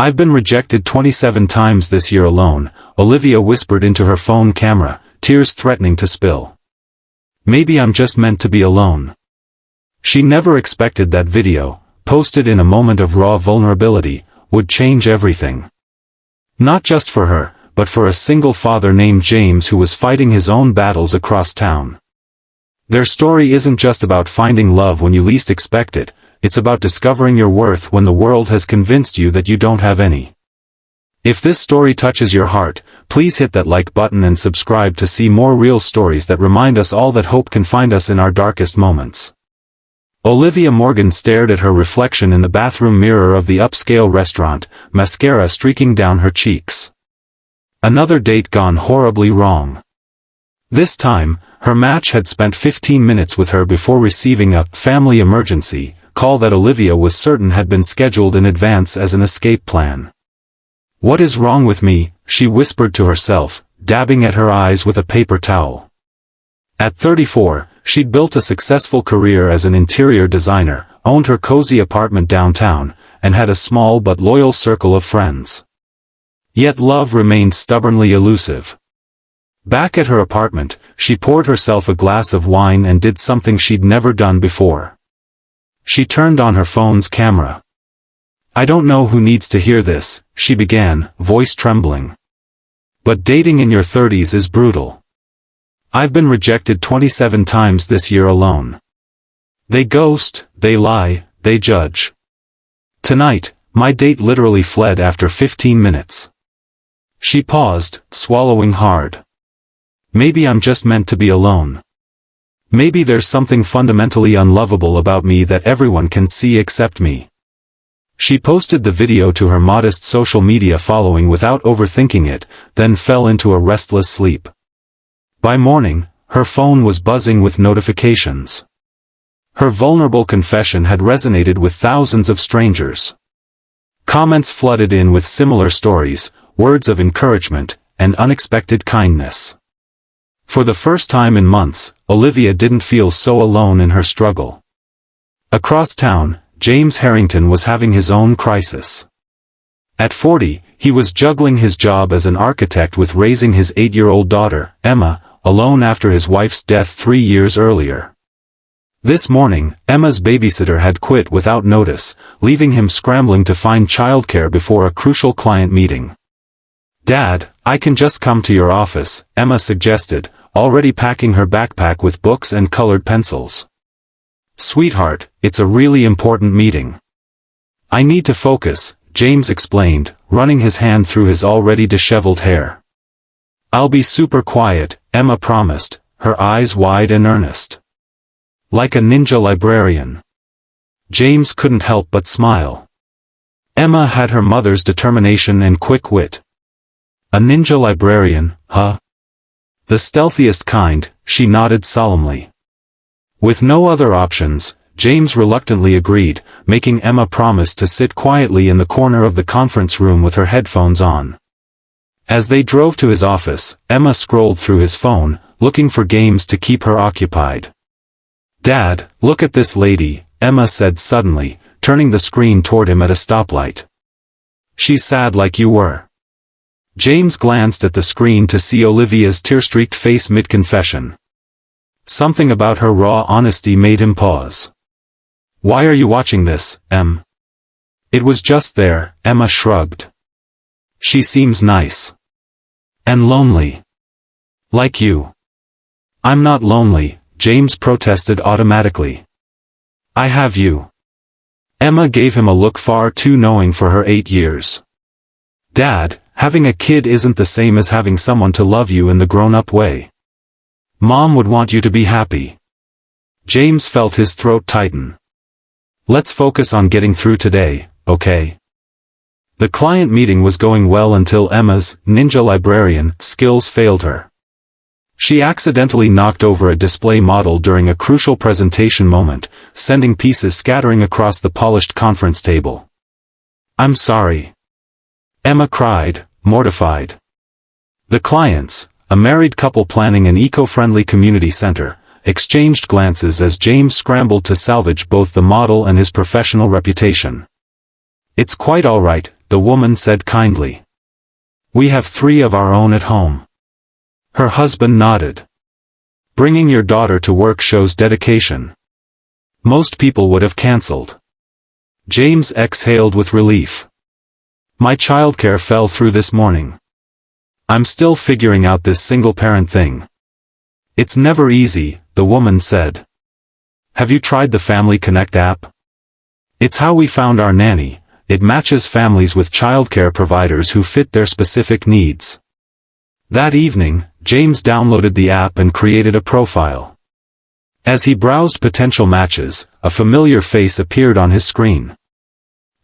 "I've been rejected 27 times this year alone," Olivia whispered into her phone camera, tears threatening to spill. "Maybe I'm just meant to be alone." She never expected that video, posted in a moment of raw vulnerability, would change everything. Not just for her, but for a single father named James who was fighting his own battles across town. Their story isn't just about finding love when you least expect it, it's about discovering your worth when the world has convinced you that you don't have any. If this story touches your heart, please hit that like button and subscribe to see more real stories that remind us all that hope can find us in our darkest moments. Olivia Morgan stared at her reflection in the bathroom mirror of the upscale restaurant, mascara streaking down her cheeks. Another date gone horribly wrong. This time, her match had spent 15 minutes with her before receiving a family emergency call that Olivia was certain had been scheduled in advance as an escape plan. "What is wrong with me?" she whispered to herself, dabbing at her eyes with a paper towel. At 34, she'd built a successful career as an interior designer, owned her cozy apartment downtown, and had a small but loyal circle of friends. Yet love remained stubbornly elusive. Back at her apartment, she poured herself a glass of wine and did something she'd never done before. She turned on her phone's camera. "I don't know who needs to hear this," she began, voice trembling. "But dating in your 30s is brutal. I've been rejected 27 times this year alone. They ghost, they lie, they judge. Tonight, my date literally fled after 15 minutes. She paused, swallowing hard. Maybe I'm just meant to be alone. Maybe there's something fundamentally unlovable about me that everyone can see except me." She posted the video to her modest social media following without overthinking it, then fell into a restless sleep. By morning, her phone was buzzing with notifications. Her vulnerable confession had resonated with thousands of strangers. Comments flooded in with similar stories, words of encouragement, and unexpected kindness. For the first time in months, Olivia didn't feel so alone in her struggle. Across town, James Harrington was having his own crisis. At 40, he was juggling his job as an architect with raising his 8-year-old daughter, Emma, alone after his wife's death 3 years earlier. This morning, Emma's babysitter had quit without notice, leaving him scrambling to find childcare before a crucial client meeting. "Dad, I can just come to your office," Emma suggested, already packing her backpack with books and colored pencils. "Sweetheart, it's a really important meeting." "I need to focus," James explained, running his hand through his already disheveled hair. "I'll be super quiet," Emma promised, her eyes wide and earnest. Like a ninja librarian. James couldn't help but smile. Emma had her mother's determination and quick wit. A ninja librarian, huh? The stealthiest kind, she nodded solemnly. With no other options, James reluctantly agreed, making Emma promise to sit quietly in the corner of the conference room with her headphones on. As they drove to his office, Emma scrolled through his phone, looking for games to keep her occupied. "Dad, look at this lady," Emma said suddenly, turning the screen toward him at a stoplight. "She's sad like you were." James glanced at the screen to see Olivia's tear-streaked face mid-confession. Something about her raw honesty made him pause. "Why are you watching this, Em?" "It was just there," Emma shrugged. "She seems nice. And lonely. Like you." "I'm not lonely," James protested automatically. "I have you." Emma gave him a look far too knowing for her 8 years. "Dad, having a kid isn't the same as having someone to love you in the grown-up way. Mom would want you to be happy." James felt his throat tighten. "Let's focus on getting through today, okay?" The client meeting was going well until Emma's ninja librarian skills failed her. She accidentally knocked over a display model during a crucial presentation moment, sending pieces scattering across the polished conference table. "I'm sorry," Emma cried, mortified. The clients, a married couple planning an eco-friendly community center, exchanged glances as James scrambled to salvage both the model and his professional reputation. "It's quite all right," the woman said kindly. We have 3 of our own at home. Her husband nodded. Bringing your daughter to work shows dedication. Most people would have cancelled. James exhaled with relief. My childcare fell through this morning. I'm still figuring out this single-parent thing. It's never easy, the woman said. Have you tried the Family Connect app? It's how we found our nanny. It matches families with childcare providers who fit their specific needs. That evening, James downloaded the app and created a profile. As he browsed potential matches, a familiar face appeared on his screen.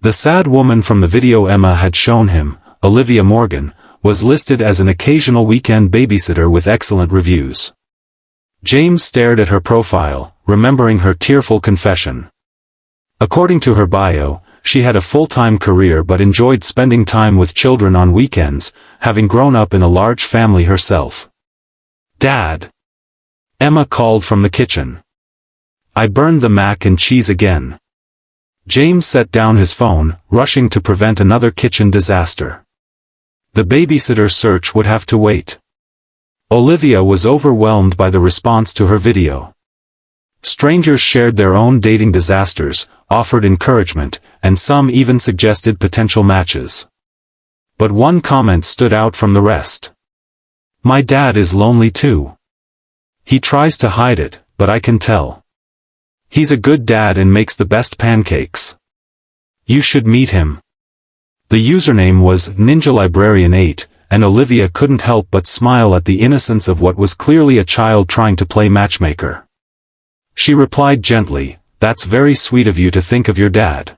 The sad woman from the video Emma had shown him, Olivia Morgan, was listed as an occasional weekend babysitter with excellent reviews. James stared at her profile, remembering her tearful confession. According to her bio, she had a full-time career but enjoyed spending time with children on weekends, having grown up in a large family herself. Dad! Emma called from the kitchen. I burned the mac and cheese again. James set down his phone, rushing to prevent another kitchen disaster. The babysitter search would have to wait. Olivia was overwhelmed by the response to her video. Strangers shared their own dating disasters, offered encouragement, and some even suggested potential matches. But one comment stood out from the rest. My dad is lonely too. He tries to hide it, but I can tell. He's a good dad and makes the best pancakes. You should meet him. The username was NinjaLibrarian8, and Olivia couldn't help but smile at the innocence of what was clearly a child trying to play matchmaker. She replied gently, That's very sweet of you to think of your dad.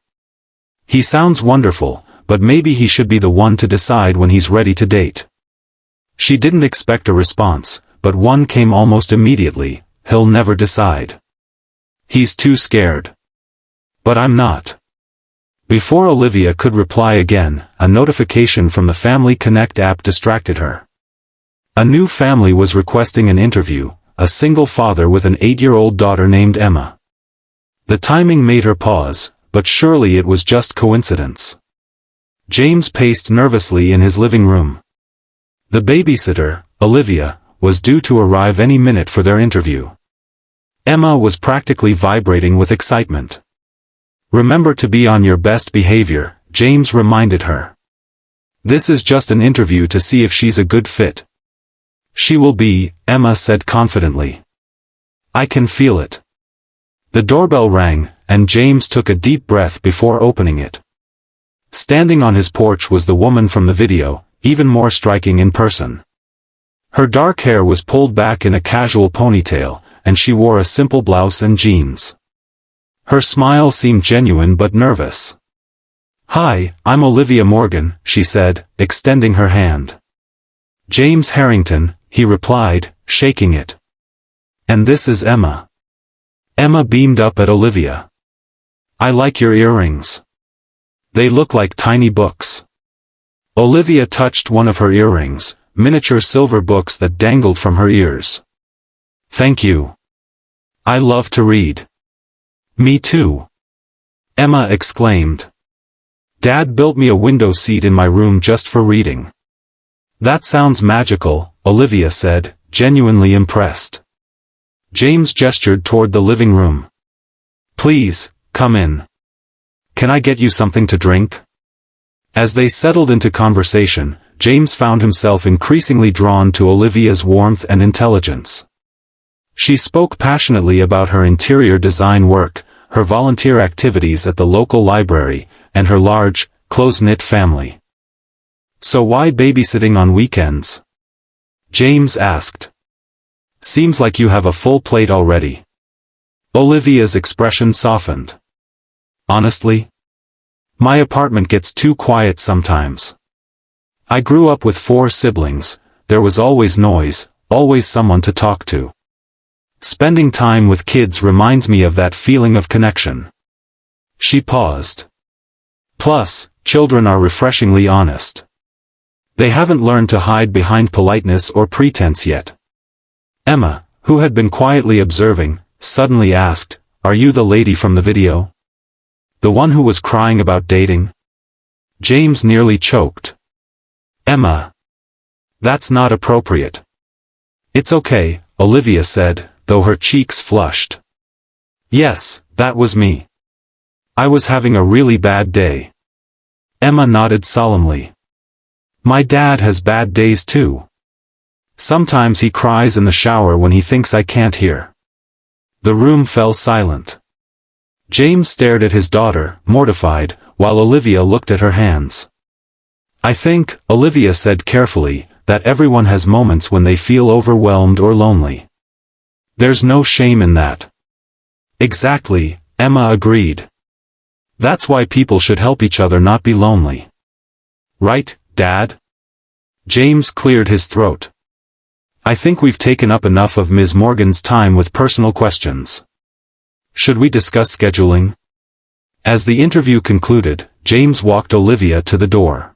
He sounds wonderful, but maybe he should be the one to decide when he's ready to date. She didn't expect a response, but one came almost immediately, He'll never decide. He's too scared. But I'm not. Before Olivia could reply again, a notification from the Family Connect app distracted her. A new family was requesting an interview, a single father with an 8-year-old daughter named Emma. The timing made her pause, but surely it was just coincidence. James paced nervously in his living room. The babysitter, Olivia, was due to arrive any minute for their interview. Emma was practically vibrating with excitement. Remember to be on your best behavior, James reminded her. This is just an interview to see if she's a good fit. She will be, Emma said confidently. I can feel it. The doorbell rang, and James took a deep breath before opening it. Standing on his porch was the woman from the video, even more striking in person. Her dark hair was pulled back in a casual ponytail, and she wore a simple blouse and jeans. Her smile seemed genuine but nervous. Hi, I'm Olivia Morgan, she said, extending her hand. James Harrington, he replied, shaking it. And this is Emma. Emma beamed up at Olivia. I like your earrings. They look like tiny books. Olivia touched one of her earrings, miniature silver books that dangled from her ears. Thank you. I love to read. Me too. Emma exclaimed. Dad built me a window seat in my room just for reading. That sounds magical, Olivia said, genuinely impressed. James gestured toward the living room. Please, come in. Can I get you something to drink? As they settled into conversation, James found himself increasingly drawn to Olivia's warmth and intelligence. She spoke passionately about her interior design work, her volunteer activities at the local library, and her large, close-knit family. So why babysitting on weekends? James asked. Seems like you have a full plate already. Olivia's expression softened. Honestly? My apartment gets too quiet sometimes. I grew up with 4 siblings, there was always noise, always someone to talk to. Spending time with kids reminds me of that feeling of connection. She paused. Plus, children are refreshingly honest. They haven't learned to hide behind politeness or pretense yet. Emma, who had been quietly observing, suddenly asked, Are you the lady from the video? The one who was crying about dating? James nearly choked. Emma. That's not appropriate. It's okay, Olivia said, though her cheeks flushed. Yes, that was me. I was having a really bad day. Emma nodded solemnly. My dad has bad days too. Sometimes he cries in the shower when he thinks I can't hear. The room fell silent. James stared at his daughter, mortified, while Olivia looked at her hands. I think, Olivia said carefully, that everyone has moments when they feel overwhelmed or lonely. There's no shame in that. Exactly, Emma agreed. That's why people should help each other not be lonely. Right, Dad? James cleared his throat. I think we've taken up enough of Ms. Morgan's time with personal questions. Should we discuss scheduling? As the interview concluded, James walked Olivia to the door.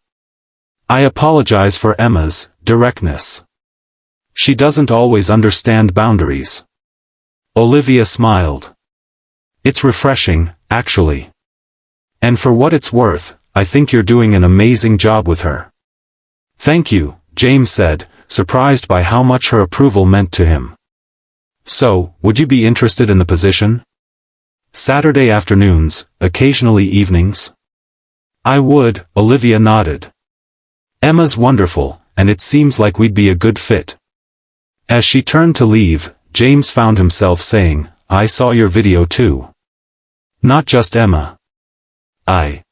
I apologize for Emma's directness. She doesn't always understand boundaries. Olivia smiled. It's refreshing, actually. And for what it's worth, I think you're doing an amazing job with her. Thank you, James said, surprised by how much her approval meant to him. So, would you be interested in the position? Saturday afternoons, occasionally evenings? I would, Olivia nodded. Emma's wonderful, and it seems like we'd be a good fit. As she turned to leave, James found himself saying, I saw your video too. Not just Emma. I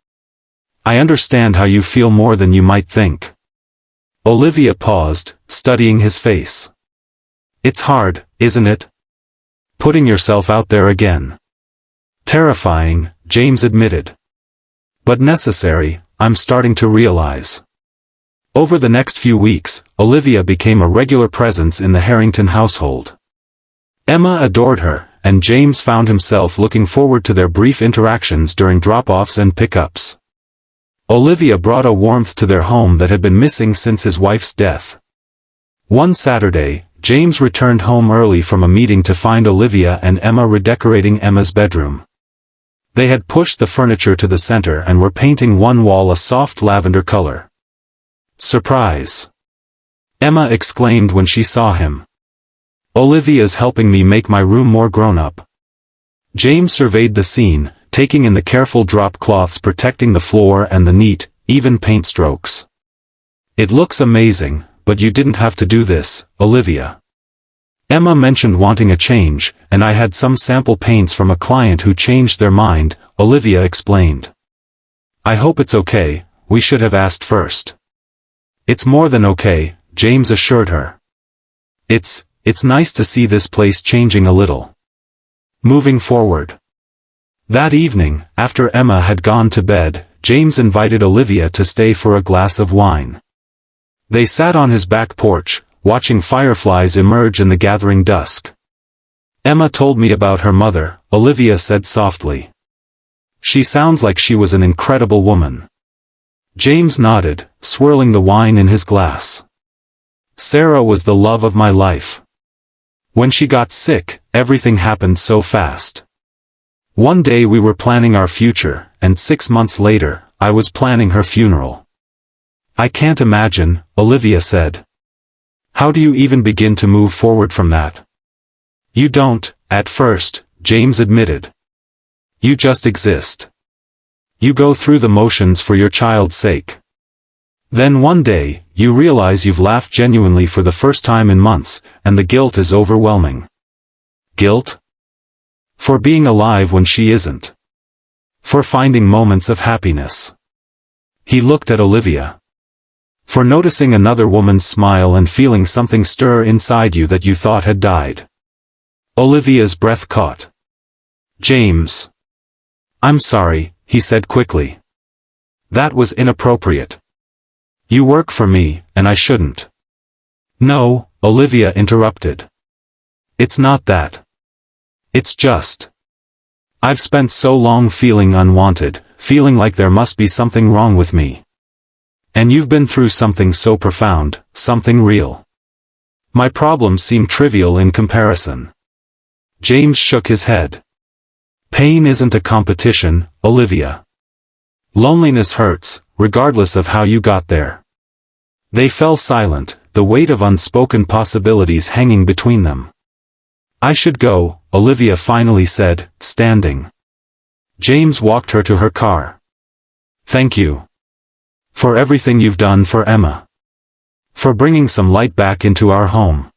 understand how you feel more than you might think. Olivia paused, studying his face. It's hard, isn't it? Putting yourself out there again. Terrifying, James admitted. But necessary, I'm starting to realize. Over the next few weeks, Olivia became a regular presence in the Harrington household. Emma adored her, and James found himself looking forward to their brief interactions during drop-offs and pickups. Olivia brought a warmth to their home that had been missing since his wife's death. One Saturday, James returned home early from a meeting to find Olivia and Emma redecorating Emma's bedroom. They had pushed the furniture to the center and were painting one wall a soft lavender color. Surprise! Emma exclaimed when she saw him. Olivia's helping me make my room more grown-up. James surveyed the scene, taking in the careful drop cloths protecting the floor and the neat, even paint strokes. It looks amazing, but you didn't have to do this, Olivia. Emma mentioned wanting a change, and I had some sample paints from a client who changed their mind, Olivia explained. I hope it's okay, we should have asked first. It's more than okay, James assured her. It's nice to see this place changing a little. Moving forward. That evening, after Emma had gone to bed, James invited Olivia to stay for a glass of wine. They sat on his back porch, watching fireflies emerge in the gathering dusk. Emma told me about her mother, Olivia said softly. She sounds like she was an incredible woman. James nodded, swirling the wine in his glass. Sarah was the love of my life. When she got sick, everything happened so fast. One day we were planning our future, and 6 months later, I was planning her funeral. I can't imagine, Olivia said. How do you even begin to move forward from that? You don't, at first, James admitted. You just exist. You go through the motions for your child's sake. Then one day, you realize you've laughed genuinely for the first time in months, and the guilt is overwhelming. Guilt? For being alive when she isn't. For finding moments of happiness. He looked at Olivia. For noticing another woman's smile and feeling something stir inside you that you thought had died. Olivia's breath caught. James. I'm sorry, he said quickly. That was inappropriate. You work for me, and I shouldn't. No, Olivia interrupted. It's not that. It's just. I've spent so long feeling unwanted, feeling like there must be something wrong with me. And you've been through something so profound, something real. My problems seem trivial in comparison. James shook his head. Pain isn't a competition, Olivia. Loneliness hurts, regardless of how you got there. They fell silent, the weight of unspoken possibilities hanging between them. I should go, Olivia finally said, standing. James walked her to her car. Thank you. For everything you've done for Emma. For bringing some light back into our home.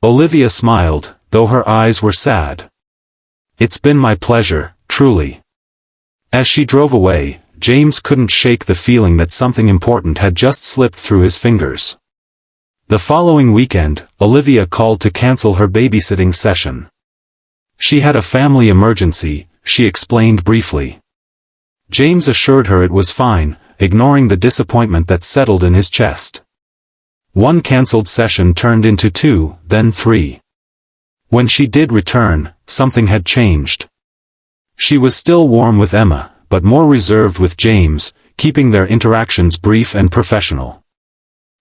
Olivia smiled, though her eyes were sad. It's been my pleasure, truly. As she drove away, James couldn't shake the feeling that something important had just slipped through his fingers. The following weekend, Olivia called to cancel her babysitting session. She had a family emergency, she explained briefly. James assured her it was fine, ignoring the disappointment that settled in his chest. One cancelled session turned into 2, then 3. When she did return, something had changed. She was still warm with Emma, but more reserved with James, keeping their interactions brief and professional.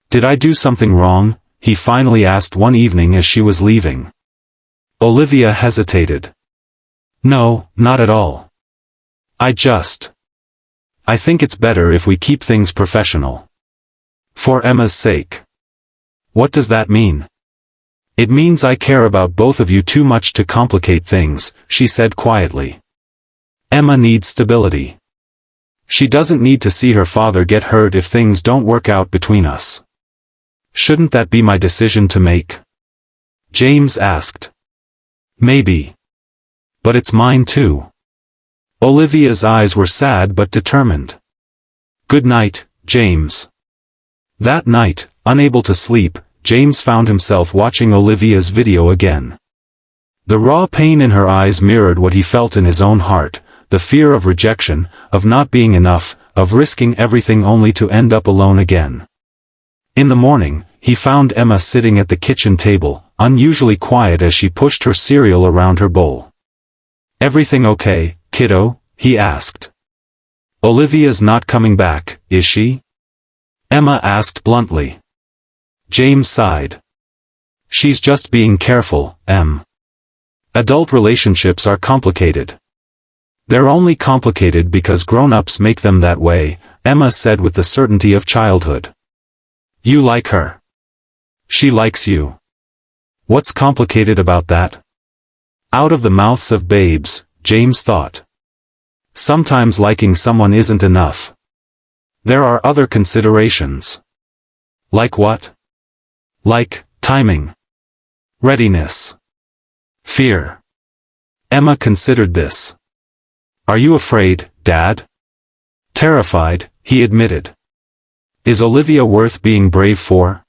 Did I do something wrong? He finally asked one evening as she was leaving. Olivia hesitated. No, not at all. I think it's better if we keep things professional. For Emma's sake. What does that mean? It means I care about both of you too much to complicate things, she said quietly. Emma needs stability. She doesn't need to see her father get hurt if things don't work out between us. Shouldn't that be my decision to make? James asked. Maybe. But it's mine too. Olivia's eyes were sad but determined. Good night, James. That night, unable to sleep, James found himself watching Olivia's video again. The raw pain in her eyes mirrored what he felt in his own heart, the fear of rejection, of not being enough, of risking everything only to end up alone again. In the morning, he found Emma sitting at the kitchen table, unusually quiet as she pushed her cereal around her bowl. Everything okay, kiddo? He asked. Olivia's not coming back, is she? Emma asked bluntly. James sighed. She's just being careful, Em. Adult relationships are complicated. They're only complicated because grown-ups make them that way, Emma said with the certainty of childhood. You like her. She likes you. What's complicated about that? Out of the mouths of babes, James thought. Sometimes liking someone isn't enough. There are other considerations. Like what? Like, timing. Readiness. Fear. Emma considered this. Are you afraid, Dad? Terrified, he admitted. Is Olivia worth being brave for?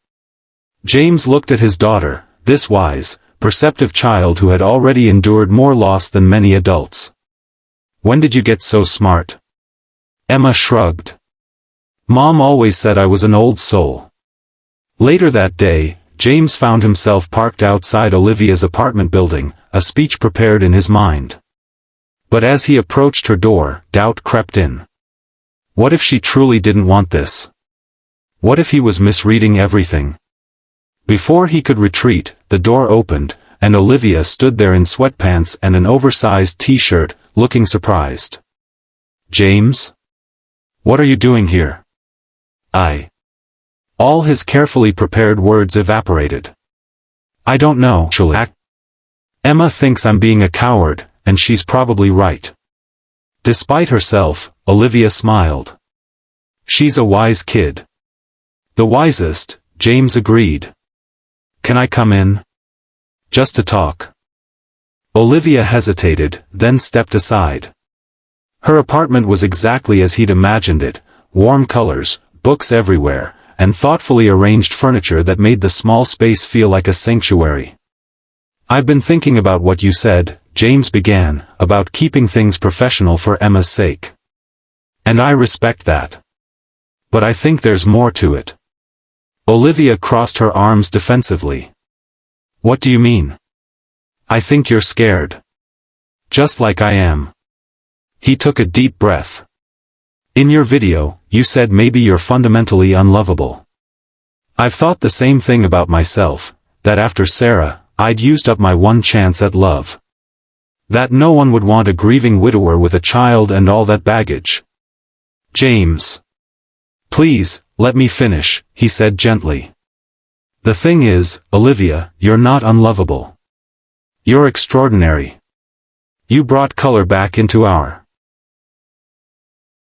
James looked at his daughter, this wise, perceptive child who had already endured more loss than many adults. When did you get so smart? Emma shrugged. Mom always said I was an old soul. Later that day, James found himself parked outside Olivia's apartment building, a speech prepared in his mind. But as he approached her door, doubt crept in. What if she truly didn't want this? What if he was misreading everything? Before he could retreat, the door opened, and Olivia stood there in sweatpants and an oversized t-shirt, looking surprised. James? What are you doing here? All his carefully prepared words evaporated. I don't know, Emma thinks I'm being a coward, and she's probably right. Despite herself, Olivia smiled. She's a wise kid. The wisest, James agreed. Can I come in? Just to talk. Olivia hesitated, then stepped aside. Her apartment was exactly as he'd imagined it, warm colors, books everywhere, and thoughtfully arranged furniture that made the small space feel like a sanctuary. I've been thinking about what you said, James began, about keeping things professional for Emma's sake. And I respect that. But I think there's more to it. Olivia crossed her arms defensively. What do you mean? I think you're scared. Just like I am. He took a deep breath. In your video, you said maybe you're fundamentally unlovable. I've thought the same thing about myself, that after Sarah, I'd used up my one chance at love. That no one would want a grieving widower with a child and all that baggage. James. Please, let me finish, he said gently. The thing is, Olivia, you're not unlovable. You're extraordinary. You brought color back into our